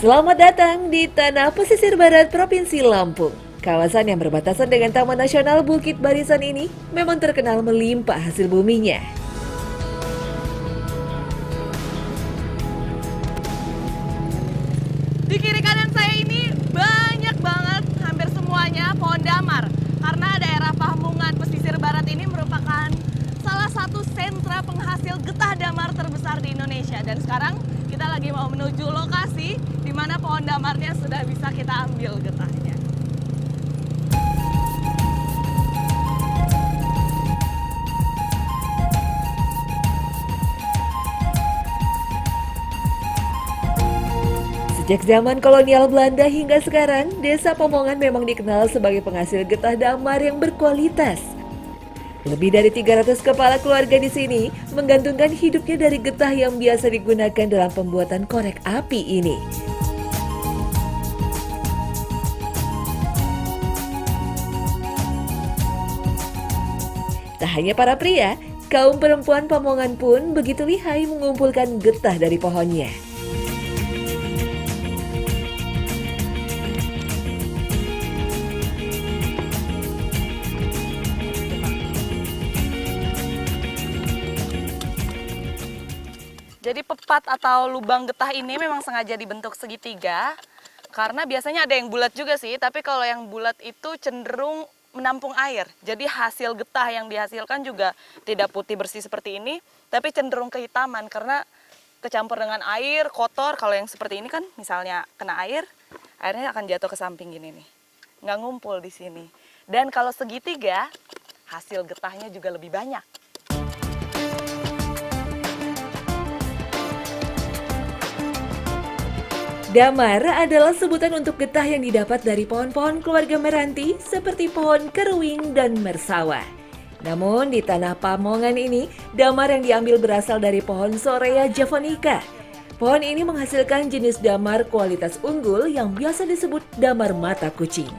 Selamat datang di tanah pesisir barat Provinsi Lampung. Kawasan yang berbatasan dengan Taman Nasional Bukit Barisan ini memang terkenal melimpah hasil buminya. Di kiri kanan saya ini banyak banget, hampir semuanya pohon damar. Karena daerah Pamungan pesisir barat ini merupakan salah satu sentra penghasil getah damar terbesar di Indonesia. Dan sekarang kita lagi mau menuju lokasi di mana pohon damarnya sudah bisa kita ambil getahnya. Sejak zaman kolonial Belanda hingga sekarang, Desa Pamongan memang dikenal sebagai penghasil getah damar yang berkualitas. Lebih dari 300 kepala keluarga di sini menggantungkan hidupnya dari getah yang biasa digunakan dalam pembuatan korek api ini. Tak hanya para pria, kaum perempuan Pamongan pun begitu lihai mengumpulkan getah dari pohonnya. Jadi pepat atau lubang getah ini memang sengaja dibentuk segitiga karena biasanya ada yang bulat juga sih, tapi kalau yang bulat itu cenderung menampung air. Jadi hasil getah yang dihasilkan juga tidak putih bersih seperti ini, tapi cenderung kehitaman karena kecampur dengan air, kotor. Kalau yang seperti ini kan misalnya kena air, airnya akan jatuh ke samping gini nih. Nggak ngumpul di sini. Dan kalau segitiga, hasil getahnya juga lebih banyak. Damar adalah sebutan untuk getah yang didapat dari pohon-pohon keluarga meranti seperti pohon keruing dan mersawa. Namun di tanah Pamongan ini, damar yang diambil berasal dari pohon Sorea javanica. Pohon ini menghasilkan jenis damar kualitas unggul yang biasa disebut damar mata kucing.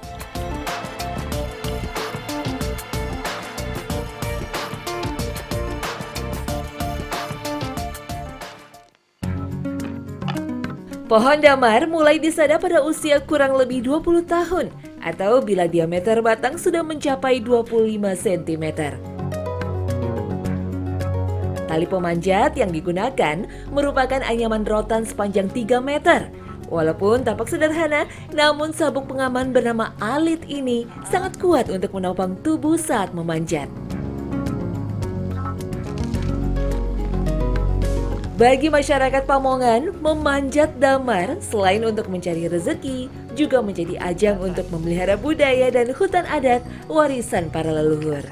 Pohon damar mulai disadap pada usia kurang lebih 20 tahun atau bila diameter batang sudah mencapai 25 cm. Tali pemanjat yang digunakan merupakan anyaman rotan sepanjang 3 meter. Walaupun tampak sederhana, namun sabuk pengaman bernama alit ini sangat kuat untuk menopang tubuh saat memanjat. Bagi masyarakat Pamongan, memanjat damar selain untuk mencari rezeki, juga menjadi ajang untuk memelihara budaya dan hutan adat warisan para leluhur.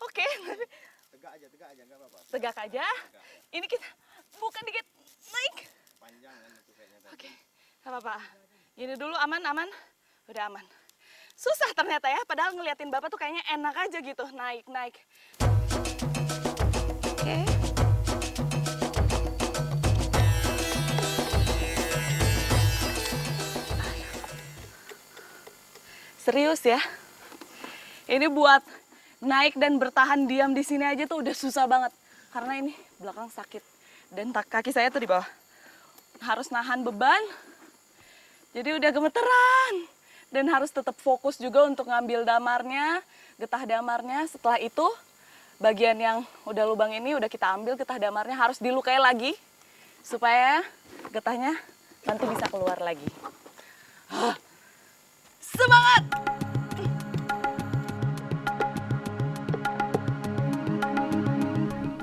Oke. Tegak aja, nggak apa-apa. Tegak aja. Ini kita bukan dikit naik. Panjang kan itu kayaknya tadi. Oke, nggak apa-apa. Ini dulu aman. Udah aman. Susah ternyata ya, padahal ngeliatin Bapak tuh kayaknya enak aja gitu, naik. Oke. Serius ya. Ini buat naik dan bertahan diam di sini aja tuh udah susah banget. Karena ini belakang sakit dan kaki saya tuh di bawah. Harus nahan beban. Jadi udah gemeteran dan harus tetap fokus juga untuk ngambil damarnya, getah damarnya. Setelah itu bagian yang udah lubang ini udah kita ambil, getah damarnya harus dilukai lagi supaya getahnya nanti bisa keluar lagi. Semangat!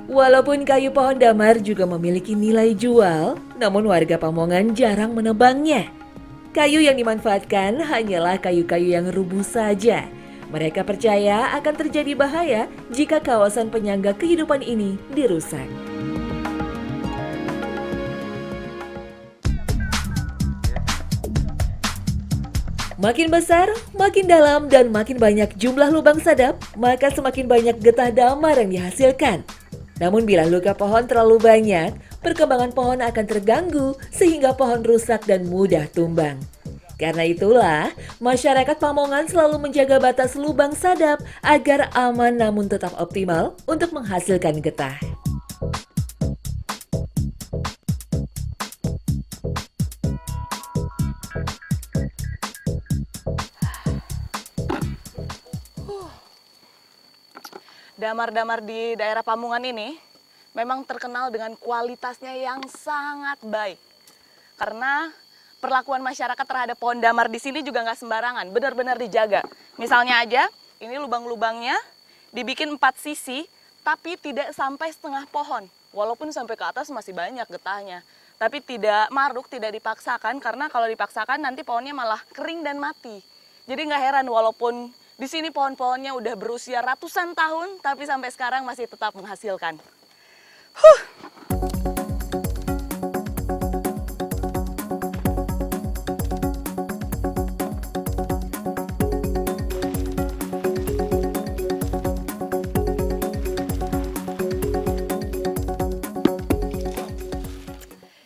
Walaupun kayu pohon damar juga memiliki nilai jual, namun warga Pamongan jarang menebangnya. Kayu yang dimanfaatkan hanyalah kayu-kayu yang rubuh saja. Mereka percaya akan terjadi bahaya jika kawasan penyangga kehidupan ini dirusak. Makin besar, makin dalam, dan makin banyak jumlah lubang sadap, maka semakin banyak getah damar yang dihasilkan. Namun bila luka pohon terlalu banyak, perkembangan pohon akan terganggu sehingga pohon rusak dan mudah tumbang. Karena itulah, masyarakat Pamongan selalu menjaga batas lubang sadap agar aman namun tetap optimal untuk menghasilkan getah. Damar-damar di daerah Pamungan ini memang terkenal dengan kualitasnya yang sangat baik. Karena perlakuan masyarakat terhadap pohon damar di sini juga nggak sembarangan, benar-benar dijaga. Misalnya aja, ini lubang-lubangnya dibikin 4 sisi, tapi tidak sampai setengah pohon. Walaupun sampai ke atas masih banyak getahnya. Tapi tidak maruk, tidak dipaksakan, karena kalau dipaksakan nanti pohonnya malah kering dan mati. Jadi nggak heran walaupun di sini pohon-pohonnya udah berusia ratusan tahun, tapi sampai sekarang masih tetap menghasilkan.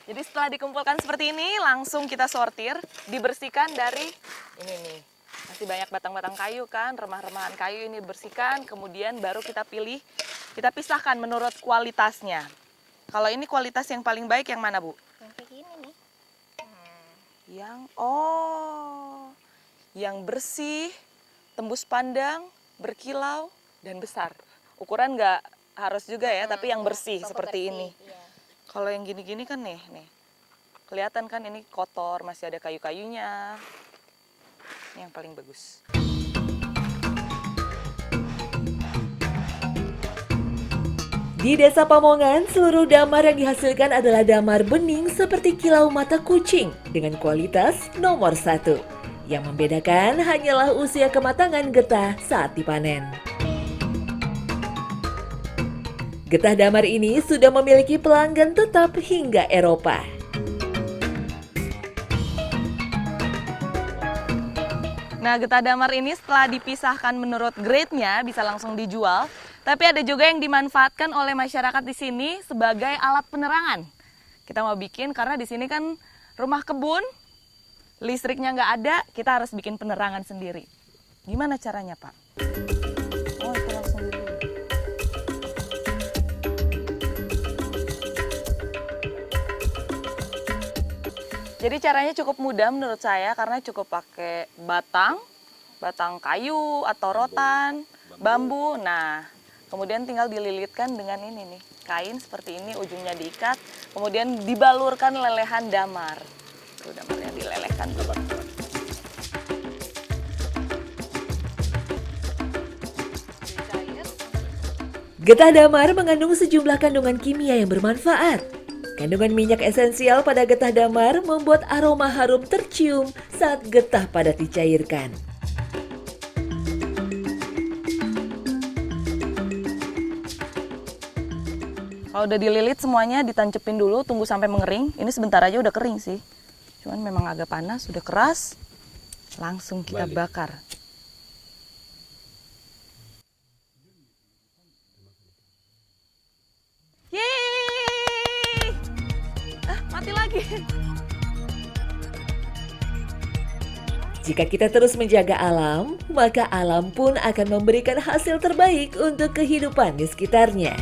Jadi setelah dikumpulkan seperti ini, langsung kita sortir, dibersihkan dari ini nih. Masih banyak batang-batang kayu kan, remah-remahan kayu ini bersihkan, kemudian baru kita pilih, kita pisahkan menurut kualitasnya. Kalau ini kualitas yang paling baik yang mana, Bu? Yang kayak gini nih. Yang bersih, tembus pandang, berkilau, dan besar. Ukuran nggak harus juga ya, tapi yang bersih seperti ini. Iya. Kalau yang gini-gini kan nih, kelihatan kan ini kotor, masih ada kayu-kayunya. Ini yang paling bagus. Di Desa Pamongan, seluruh damar yang dihasilkan adalah damar bening seperti kilau mata kucing dengan kualitas nomor 1. Yang membedakan hanyalah usia kematangan getah saat dipanen. Getah damar ini sudah memiliki pelanggan tetap hingga Eropa. Nah, getah damar ini setelah dipisahkan menurut grade-nya bisa langsung dijual. Tapi ada juga yang dimanfaatkan oleh masyarakat di sini sebagai alat penerangan. Kita mau bikin karena di sini kan rumah kebun, listriknya nggak ada, kita harus bikin penerangan sendiri. Gimana caranya, Pak? Oh, itu langsung dulu. Jadi caranya cukup mudah menurut saya karena cukup pakai batang kayu atau rotan, bambu. Nah, kemudian tinggal dililitkan dengan ini nih, kain seperti ini, ujungnya diikat, kemudian dibalurkan lelehan damar. Tuh damarnya dilelehkan. Getah damar mengandung sejumlah kandungan kimia yang bermanfaat. Kandungan minyak esensial pada getah damar membuat aroma harum tercium saat getah padat dicairkan. Kalau udah dililit semuanya ditancepin dulu, tunggu sampai mengering. Ini sebentar aja udah kering sih. Cuman memang agak panas, udah keras. Langsung kita bakar. Yeay! Mati lagi. Jika kita terus menjaga alam, maka alam pun akan memberikan hasil terbaik untuk kehidupan di sekitarnya.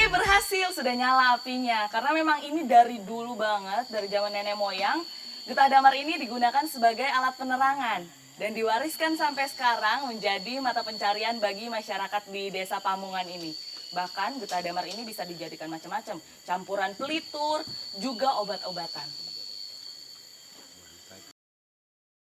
Berhasil, sudah nyala apinya. Karena memang ini dari dulu banget, dari zaman nenek moyang, getah damar ini digunakan sebagai alat penerangan. Dan diwariskan sampai sekarang menjadi mata pencarian bagi masyarakat di Desa Pamungan ini. Bahkan getah damar ini bisa dijadikan macam-macam, campuran pelitur, juga obat-obatan.